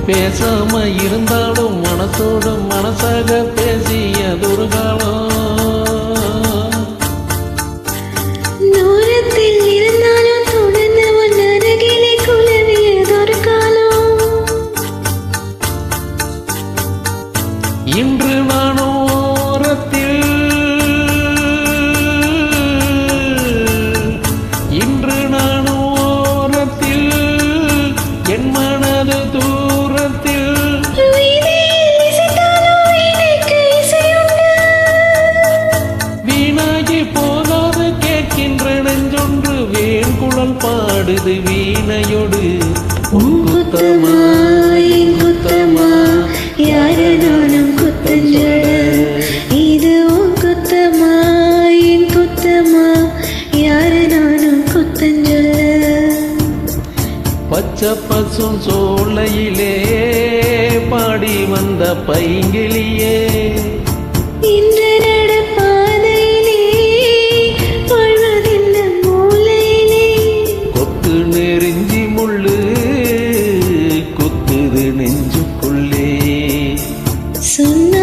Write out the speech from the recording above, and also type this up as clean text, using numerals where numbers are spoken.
பேசாம இருந்தாலும் மனசோடு மனசாக பேசியதொரு காலம். தூரத்தில் இருந்தாலும் தொடர்ந்து உன் அருகிலே குலவியதொரு காலம். இன்று நான் ஓரத்தில், இன்று நான் ஓரத்தில், என் மனது தூரத்தில். வீணாகி போகாது கேட்கின்ற நெஞ்சொன்று வேண்குழல் பாடுது வீணையோடு. உன் குத்தமா என் குத்தமா யார நானும் குத்தஞ்சொல்ல. இது உன் குத்தமா என் குத்தமா யார நானும் குத்தஞ்சொல்ல. பச்சை பசும் சோலையிலே பாடி வந்த பைங்கிளியே, இன்று நடப்பாதையிலே வாழ்வதில்லை மூலையிலே. கொத்து நெறிஞ்சி முள்ளு குத்துது நெஞ்சுக்குள்ளே. சொன்ன